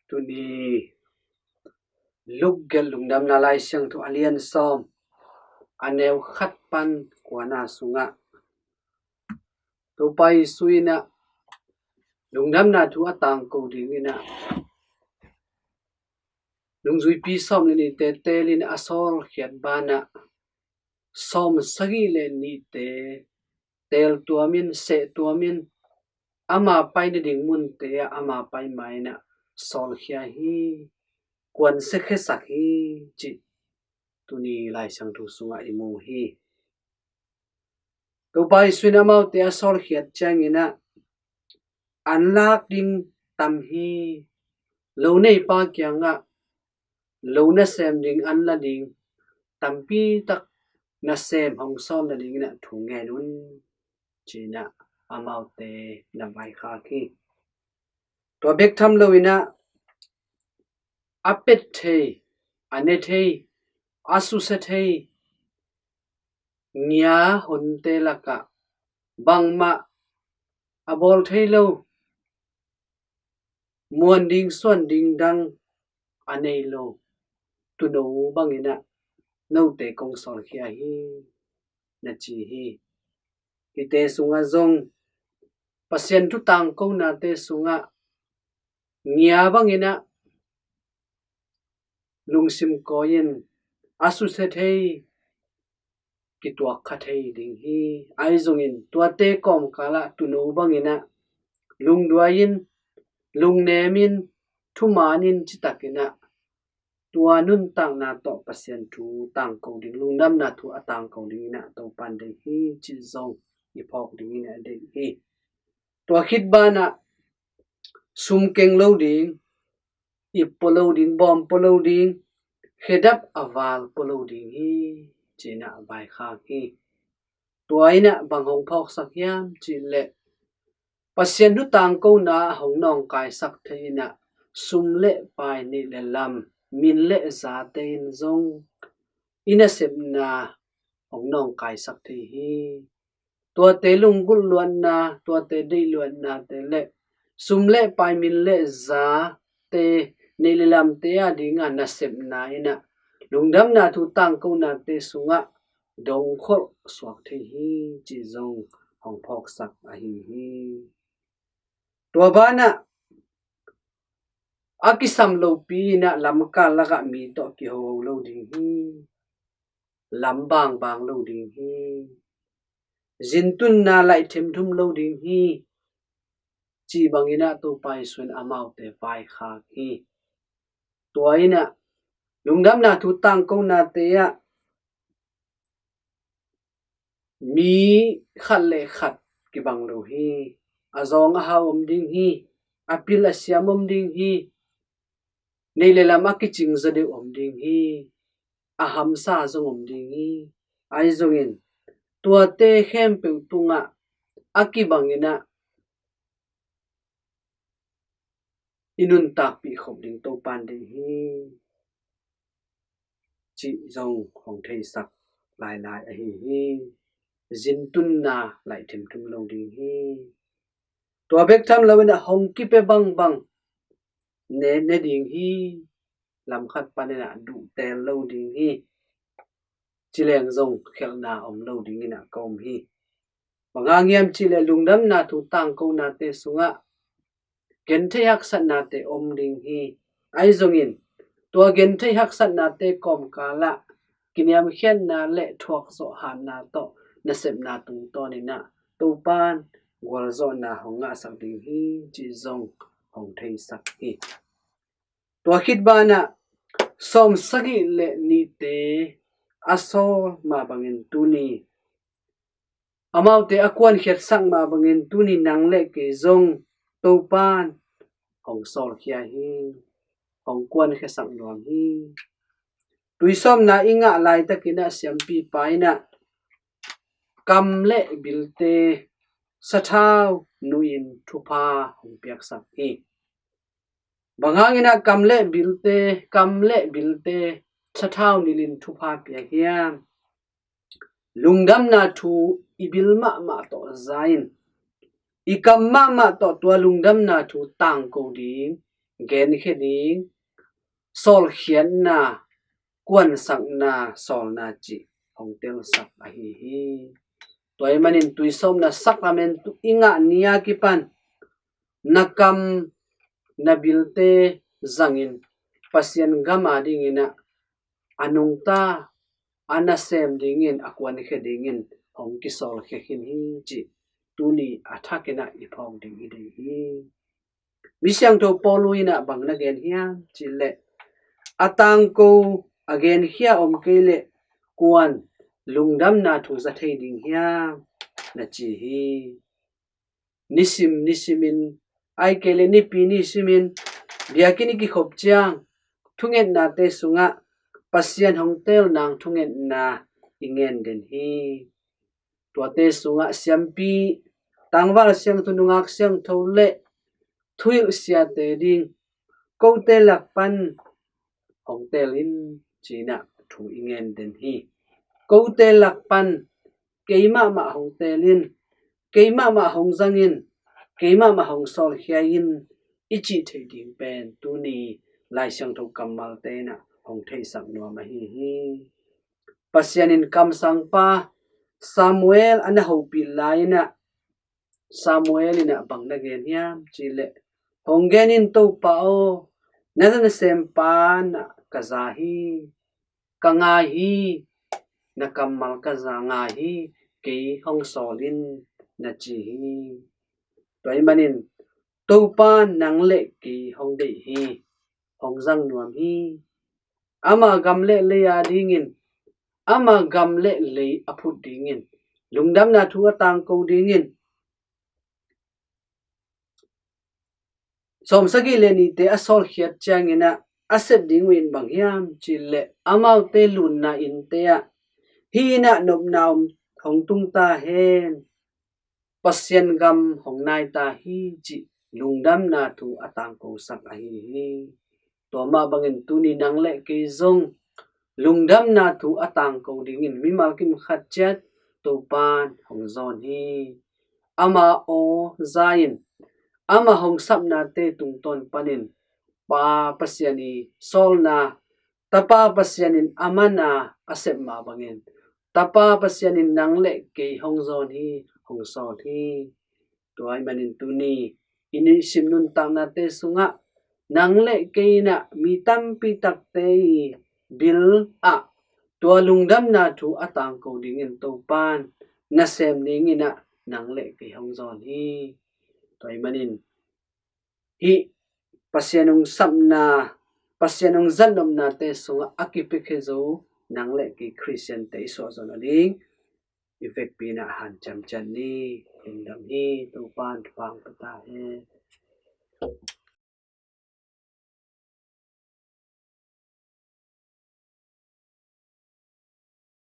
tuni luk gel lungdam na lai siang tu alian som aneu khat pan kwana sunga to pai suina lungdam na thu atang ko dingina lungzui pi som ni te telin asol khiat bana som sagi le ni te tel tuamin se tuamin ama pai ni ding mun te ama pai mai na sol khia hi kwan se khe sak hi chi tuni lai sang thu sunga imu hi to pai suina mau te asol khiat changina anlak ding tam hi lo nei pa kyanga lo na sem ding an la ding tampi tak na sem hong som na ding na thu nge nun china amau te na vai kha ki to bek tham loina apet the ane the asu se the nya hon te laka bangma abol thei lo muan ding suan ding dang anei lo tu no bangina no te kong sol khia hi na chi hi ite sunga zong pasien tu tang ko na te sunga nya bangina lungsim koin asu se thei ki tua khathei ding hi ai zongin tua te kom kala tu no bangina lungduain lungnemin thumanin chitakina tua nun tang na to pasien thu tang ko ding lungnam na thu atang ko ding na to pan de hi chi zong i phok ding na de hi tua khit ba na sum keng lo ding i polo ding bom polo ding khedap aval polo ding hi china bai kha hi tuaina bang hong phok sak yam chi le pasien nu tang ko na hong nong kai sak theina sum le pai ni le lam min le za ten zong ina sep na hong nong kai sak the hi tua te lung gul luan na tua te dei luan na te le sum le pai min le za te ne le lam te a dinga na sep na ina lungdam na thu tang ko na te sunga dong khol swak the hi chi zong hong phok sak a hi tua bana akisam lo pi na lamka laga mi to ki ho lo ding hi lambang bang lo ding hi zintun na lai them thum lo ding hi chi bangina to pai sun amau te vai kha hi toina lungdam na thu tang ko na te ya mi khat le khat ki bang lo hi azong a ha om ding hi apil asiam om ding hi nei le lama ki ching za de om ding hi a ham sa zong om ding hi ai zongin tua te khem pe tunga aki bangina inun tak pi khop ding to pan ding hi chi zong hong thei sak lai lai a hi zin tun na lai them tum lo ding hi tua bek tham lawena hong ki pe bang bang ne ding hi lam khat panena du tel lo ding hi chileng zong khel na om lo ding ina kom hi mangangiam chile lungdam na thu tang ko na te sunga gen the hak sat na te om ding hi ai zongin tua gen the hak sat na te kom kala kiniam khian na le thuak zo han na to na sep na tung to ni na to pan gwal zo na honga sak ding hi chi zong hong thei sak hi tua khit ba na som sagi le ni te asol ma bangin tuni amau te akwan khiat sang ma bangin tuni nang le ke zong to pan hong sol khia hi hong kwan khe sang nuam hi tuisom na inga lai takina siam pi paina kam le bilte sathau nuin thupa hong piak sak hi bangangina kamle bilte sathau nilin thupa pia hiam lungdam na thu ibilma ma to zain ikamma ma to tua lungdam na thu tang ko ding gen khe ding sol khian na quan sang na sol na chi hong tel sak a hi toy manin tuisom na sakramen tu inga nia ki pan nakam nabilte zangin pasien gama dingina anungta anasem dingin akwan khe dingin hong ki sol khe hin hi chi tuni athakena ipong ding hi ding hi misyang to poluina bangna gen hiam chile atang ko again hia om kele kuan lungdam na thu za thei ding hiam na chi hi nisimin ai kele ni pi ni simin biakini ki khop chiang thungen na te sunga pasian hong tel nang thungen na ingen den hi to te sunga siampi tangwal siang tunungak siang thole thuil sia te ding ko te lakpan hong telin china thu ingen den hi ko te lakpan keima ma hong telin keima ma hong zangin keima ma hong sol hiain ichi thei ding pen tu ni lai siang tho kamal te na hong thei sak no ma hi pasianin kam sang pa Samuel ana ho pi laina Samuel ina bangna gen hiam chile honggenin to pa o nadan sem pa na kazahi kangahi na kamal kazangahi ke hong solin na chi hi toy manin to pa nang le ki hong de hi hong zang nuam hi ama gamle le ya dingin ama gamle le aput dingin lungdam na thu atang ko dingin som sagi le ni te asol khiat changina asep dingwin banghiam chile amau te lun na in te a hi na nop naum hong tung ta hen pasien gam hong nai ta hi chi lungdam na thu atang ko sak a hi to ma bangin tu ni nang le ke zong lungdam na thu atang ko dingin mi mal kim khat chat to pan hong zon hi ama o zain ama hong sap na te tung ton panin pa pasiani sol na tapa pasianin amana asep ma bangin tapa pasianin nangle ke hong zon hi hong sol hi toy manin tuni ini simnun tang na te sunga nangle ke na mitam pi tak te bil a to lungdam na thu atang ko dingin to pan na sem ningina nangle ke hong zon hi toy manin hi pasianung samna pasianung zanom na te sunga akipikhe zo nangle ki christian te so zon ading effect pina han cham chan ni indam hi to pan pang pata he